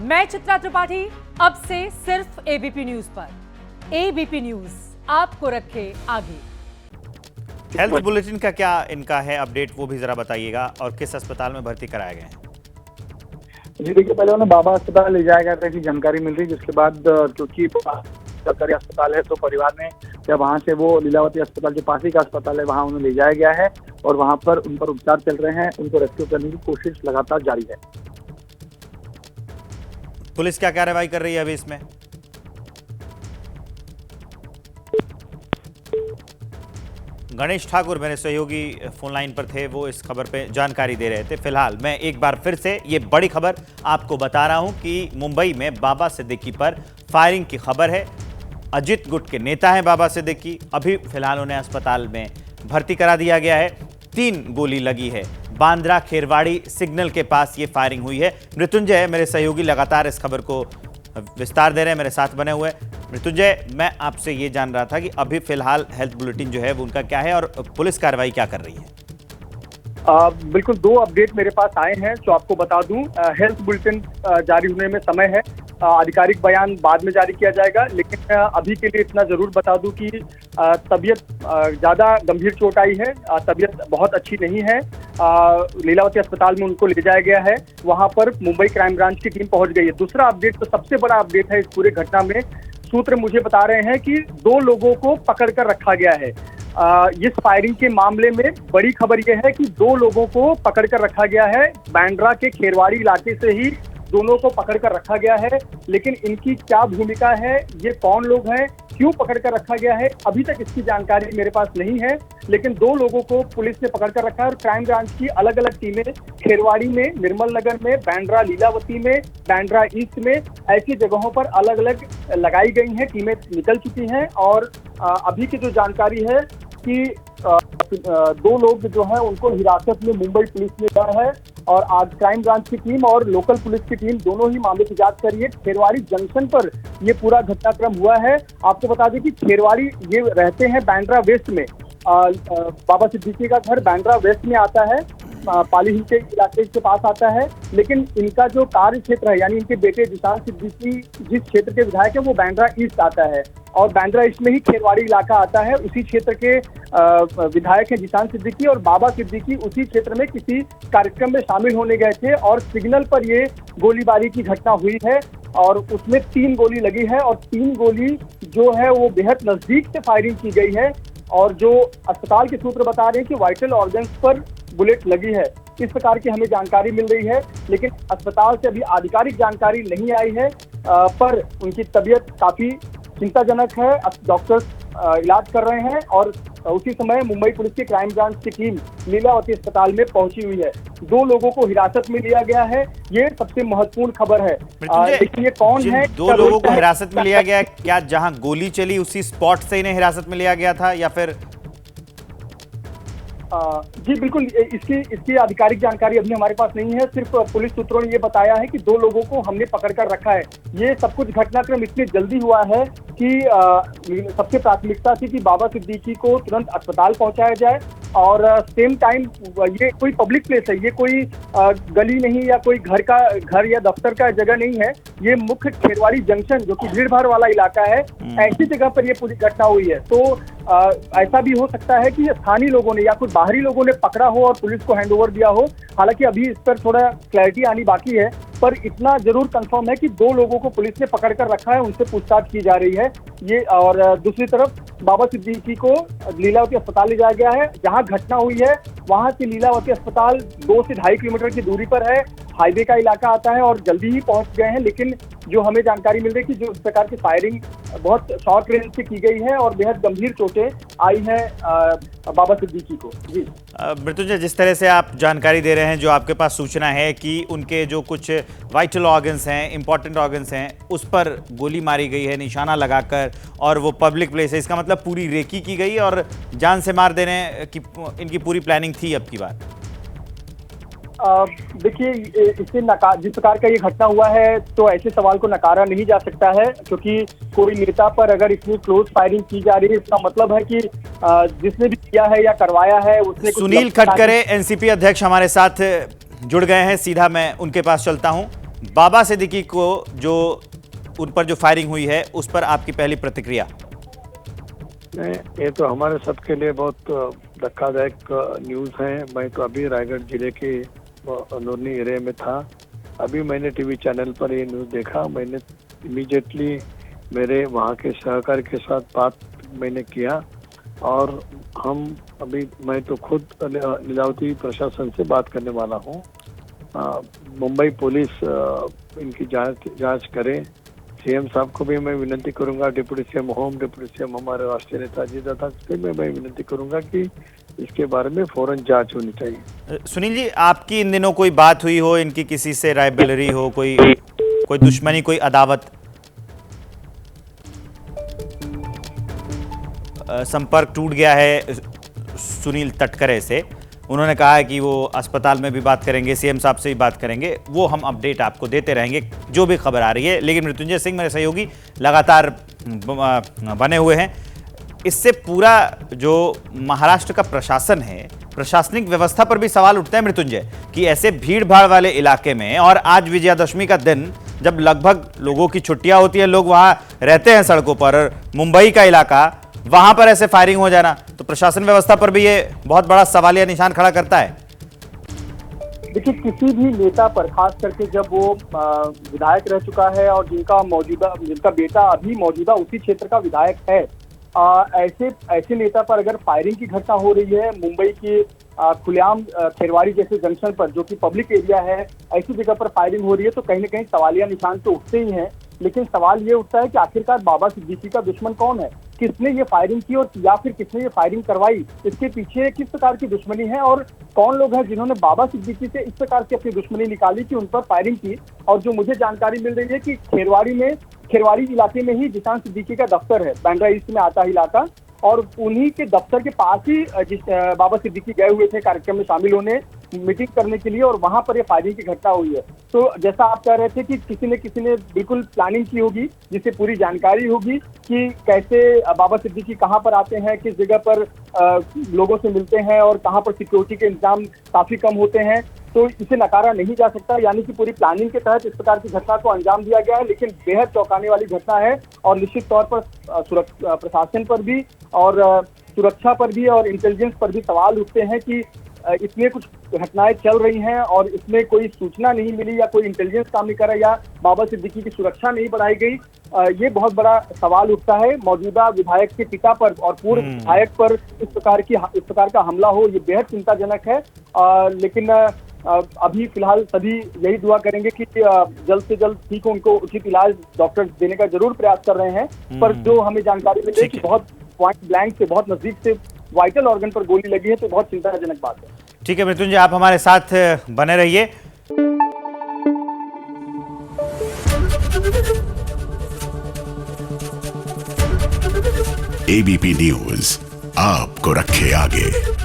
मैं चित्रा त्रिपाठी, अब से सिर्फ एबीपी न्यूज पर। एबीपी न्यूज आपको रखे आगे। हेल्थ बुलेटिन का क्या इनका है अपडेट, वो भी जरा बताइएगा, और किस अस्पताल में भर्ती कराए गए हैं? जी देखिए, पहले उन्हें बाबा अस्पताल ले जाया गया था, ऐसी जानकारी मिल रही, जिसके बाद क्योंकि सरकारी अस्पताल है तो परिवार ने जब वहाँ से वो लीलावती अस्पताल जो पास ही का अस्पताल है वहाँ उन्हें ले जाया गया है और वहाँ पर उन पर उपचार चल रहे हैं। उनको रेस्क्यू करने की कोशिश लगातार जारी है। पुलिस क्या कार्रवाई कर रही है अभी इसमें? गणेश ठाकुर मेरे सहयोगी फोन लाइन पर थे, वो इस खबर पे जानकारी दे रहे थे। फिलहाल मैं एक बार फिर से ये बड़ी खबर आपको बता रहा हूं कि मुंबई में बाबा सिद्दीकी पर फायरिंग की खबर है। अजित गुट के नेता हैं बाबा सिद्दीकी, अभी फिलहाल उन्हें अस्पताल में भर्ती करा दिया गया है। 3 गोली लगी है। बांद्रा खेरवाड़ी सिग्नल के पास ये फायरिंग हुई है। मृत्युंजय मेरे सहयोगी लगातार इस खबर को विस्तार दे रहे हैं, मेरे साथ बने हुए। मृत्युंजय, मैं आपसे ये जान रहा था कि अभी फिलहाल हेल्थ बुलेटिन जो है वो उनका क्या है और पुलिस कार्रवाई क्या कर रही है? बिल्कुल 2 अपडेट मेरे पास आए हैं जो आपको बता दूं। हेल्थ बुलेटिन जारी होने में समय है, आधिकारिक बयान बाद में जारी किया जाएगा, लेकिन अभी के लिए इतना जरूर बता दूं कि तबीयत ज़्यादा गंभीर चोट आई है, तबीयत बहुत अच्छी नहीं है। लीलावती अस्पताल में उनको ले जाया गया है, वहां पर मुंबई क्राइम ब्रांच की टीम पहुंच गई है। दूसरा अपडेट, तो सबसे बड़ा अपडेट है इस पूरे घटना में, सूत्र मुझे बता रहे हैं कि 2 लोगों को पकड़ कर रखा गया है। इस फायरिंग के मामले में बड़ी खबर यह है कि 2 लोगों को पकड़ कर रखा गया है। बांद्रा के खेरवाड़ी इलाके से ही दोनों को पकड़ कर रखा गया है, लेकिन इनकी क्या भूमिका है, ये कौन लोग हैं, क्यों पकड़ कर रखा गया है, अभी तक इसकी जानकारी मेरे पास नहीं है। लेकिन 2 लोगों को पुलिस ने पकड़ कर रखा है और क्राइम ब्रांच की अलग अलग टीमें खेरवाड़ी में, निर्मल नगर में, बांद्रा लीलावती में, बांद्रा ईस्ट में, ऐसी जगहों पर अलग अलग लगाई गई हैं। टीमें निकल चुकी हैं और अभी की जो जानकारी है कि 2 लोग जो है उनको हिरासत में मुंबई पुलिस ने लिया है और आज क्राइम ब्रांच की टीम और लोकल पुलिस की टीम दोनों ही मामले की जांच कर रही है। खेरवाड़ी जंक्शन पर ये पूरा घटनाक्रम हुआ है। आपको बता दें कि खेरवाड़ी ये रहते हैं बांद्रा वेस्ट में। बाबा सिद्दीकी का घर बांद्रा वेस्ट में आता है, पाली हिल के इलाके के पास आता है, लेकिन इनका जो कार्य क्षेत्र है, यानी इनके बेटे जिशान सिद्दीकी जिस क्षेत्र के विधायक है वो बांद्रा ईस्ट आता है और बांद्रा ईस्ट में ही खेरवाड़ी इलाका आता है। उसी क्षेत्र के विधायक हैं जिशान सिद्दीकी और बाबा सिद्दीकी उसी क्षेत्र में किसी कार्यक्रम में शामिल होने गए थे और सिग्नल पर ये गोलीबारी की घटना हुई है और उसमें 3 गोली लगी है और 3 गोली जो है वो बेहद नजदीक से फायरिंग की गई है और जो अस्पताल के सूत्र बता रहे हैं कि वाइटल ऑर्गन्स पर बुलेट लगी है। इस प्रकार की हमें जानकारी मिल रही है, लेकिन अस्पताल से अभी आधिकारिक जानकारी नहीं आई है, पर उनकी तबीयत काफी चिंताजनक है। डॉक्टर्स इलाज कर रहे हैं और उसी समय मुंबई पुलिस की क्राइम ब्रांच की टीम लीलावती अस्पताल में पहुंची हुई है। 2 लोगों को हिरासत में लिया गया है, ये सबसे महत्वपूर्ण खबर है। लेकिन ये कौन है? 2 लोगों को हिरासत में लिया गया, क्या जहां गोली चली उसी स्पॉट से इन्हें हिरासत में लिया गया था या फिर? जी बिल्कुल, इसकी आधिकारिक जानकारी अभी हमारे पास नहीं है। सिर्फ पुलिस सूत्रों ने ये बताया है कि 2 लोगों को हमने पकड़ कर रखा है। ये सब कुछ घटनाक्रम इतनी जल्दी हुआ है कि सबसे प्राथमिकता थी कि बाबा सिद्दीकी को तुरंत अस्पताल पहुंचाया जाए और सेम टाइम ये कोई पब्लिक प्लेस है, ये कोई गली नहीं या कोई घर या दफ्तर का जगह नहीं है। ये मुख्य खेरवाड़ी जंक्शन जो कि भीड़ भाड़ वाला इलाका है, ऐसी जगह पर ये पूरी घटना हुई है। तो ऐसा भी हो सकता है कि स्थानीय लोगों ने या कुछ बाहरी लोगों ने पकड़ा हो और पुलिस को हैंडओवर दिया हो। हालांकि अभी इस पर थोड़ा क्लैरिटी आनी बाकी है, पर इतना जरूर कंफर्म है कि 2 लोगों को पुलिस ने पकड़ कर रखा है, उनसे पूछताछ की जा रही है। ये और दूसरी तरफ बाबा सिद्दीकी को लीलावती अस्पताल ले जाया गया है। जहां घटना हुई है वहां से लीलावती अस्पताल 2 से 2.5 किलोमीटर की दूरी पर है, हाईवे का इलाका आता है और जल्दी ही पहुंच गए हैं। लेकिन जो हमें जानकारी मिल रही है कि जो इस प्रकार की फायरिंग बहुत शॉर्ट रेंज से की गई है और बेहद गंभीर चोटें आई हैं बाबा सिद्दीकी को। जी मृत्युंजय, जिस तरह से आप जानकारी दे रहे हैं, जो आपके पास सूचना है कि उनके जो कुछ वाइटल ऑर्गन्स हैं, इंपॉर्टेंट ऑर्गन्स हैं, उस पर गोली मारी गई है निशाना लगाकर और वो पब्लिक प्लेस है, इसका मतलब पूरी रेकी की गई और जान से मार देने की इनकी पूरी प्लानिंग थी अब की बार? देखिए, इससे जिस प्रकार का ये घटना हुआ है तो ऐसे सवाल को नकारा नहीं जा सकता है, क्योंकि कोई नेता पर अगर इतनी क्लोज फायरिंग की जा रही है इसका मतलब है कि जिसने भी किया है या करवाया है उसने। सुनील खटकरे एनसीपी अध्यक्ष हमारे साथ जुड़ गए हैं, सीधा मैं उनके पास चलता हूं। बाबा सिद्दीकी को जो उन पर जो फायरिंग हुई है उस पर आपकी पहली प्रतिक्रिया? नहीं, ये तो हमारे सबके लिए बहुत धक्कादायक न्यूज़ है। मैं तो अभी रायगढ़ जिले के नूरनी एरिया में था। अभी मैंने टीवी चैनल पर ये न्यूज़ देखा। मैंने इमीडिएटली मेरे वहाँ के सहकारी के साथ बात मैंने किया और मैं तो खुद लीलावती प्रशासन से बात करने वाला हूँ। मुंबई पुलिस इनकी जांच करे। सीएम साहब को भी मैं विनती करूंगा, deputy CM home, deputy CM हमारे राष्ट्रीय नेता अजीत दादा से मैं विनती करूंगा कि इसके बारे में फौरन जांच होनी चाहिए। सुनील जी, आपकी इन दिनों कोई बात हुई हो, इनकी किसी से रायबरेली हो, कोई दुश्मनी, कोई अदावत? संपर्क टूट गया है सुनील तटकरे से। उन्होंने कहा है कि वो अस्पताल में भी बात करेंगे, सीएम साहब से भी बात करेंगे। वो हम अपडेट आपको देते रहेंगे जो भी खबर आ रही है। लेकिन मृत्युंजय सिंह मेरे सहयोगी लगातार बने हुए हैं। इससे पूरा जो महाराष्ट्र का प्रशासन है, प्रशासनिक व्यवस्था पर भी सवाल उठते हैं मृत्युंजय, कि ऐसे भीड़ भाड़ वाले इलाके में, और आज विजयादशमी का दिन जब लगभग लोगों की छुट्टियां होती है, लोग वहां रहते हैं सड़कों पर, मुंबई का इलाका, वहां पर ऐसे फायरिंग हो जाना तो प्रशासन व्यवस्था पर भी ये बहुत बड़ा सवालिया निशान खड़ा करता है। देखिए, किसी भी नेता पर, खास करके जब वो विधायक रह चुका है और जिनका बेटा अभी मौजूदा उसी क्षेत्र का विधायक है, ऐसे नेता पर अगर फायरिंग की घटना हो रही है, मुंबई की खुलेआम खेरवाड़ी जैसे जंक्शन पर जो कि पब्लिक एरिया है, ऐसी जगह पर फायरिंग हो रही है, तो कहीं ना कहीं सवालिया निशान तो उठते ही हैं। लेकिन सवाल ये उठता है कि आखिरकार बाबा सिद्दीकी का दुश्मन कौन है, किसने ये फायरिंग की और या फिर किसने ये फायरिंग करवाई, इसके पीछे किस प्रकार की दुश्मनी है और कौन लोग हैं जिन्होंने बाबा सिद्दीकी से इस प्रकार की अपनी दुश्मनी निकाली कि उन पर फायरिंग की। और जो मुझे जानकारी मिल रही है कि खेरवाड़ी इलाके में ही जिशान सिद्दीकी का दफ्तर है, बांद्रा ईस्ट में आता है इलाका, और उन्हीं के दफ्तर के पास ही बाबा सिद्दीकी गए हुए थे कार्यक्रम में शामिल होने, मीटिंग करने के लिए, और वहां पर ये फायरिंग की घटना हुई है। तो जैसा आप कह रहे थे कि किसी ने बिल्कुल प्लानिंग की होगी, जिससे पूरी जानकारी होगी कि कैसे बाबा सिद्दीकी कहां पर आते हैं, किस जगह पर लोगों से मिलते हैं और कहां पर सिक्योरिटी के इंतजाम काफी कम होते हैं, तो इसे नकारा नहीं जा सकता। यानी कि पूरी प्लानिंग के तहत इस प्रकार की घटना को अंजाम दिया गया है। लेकिन बेहद चौंकाने वाली घटना है और निश्चित तौर पर प्रशासन पर भी और सुरक्षा पर भी और इंटेलिजेंस पर भी सवाल उठते हैं कि इसमें कुछ घटनाएं चल रही हैं और इसमें कोई सूचना नहीं मिली या कोई इंटेलिजेंस काम नहीं कर रहा या बाबा सिद्दीकी की सुरक्षा नहीं बढ़ाई गई। ये बहुत बड़ा सवाल उठता है। मौजूदा विधायक के पिता पर और पूर्व विधायक पर इस प्रकार का हमला हो, ये बेहद चिंताजनक है। लेकिन अभी फिलहाल सभी यही दुआ करेंगे कि जल्द से जल्द ठीक हो, उनको उचित इलाज डॉक्टर देने का जरूर प्रयास कर रहे हैं। पर जो हमें जानकारी मिली है कि बहुत पॉइंट ब्लैंक से, बहुत नजदीक से वाइटल ऑर्गन पर गोली लगी है, तो बहुत चिंताजनक बात है। ठीक है मृत्युंजय, आप हमारे साथ बने रहिए। एबीपी न्यूज आपको रखे आगे।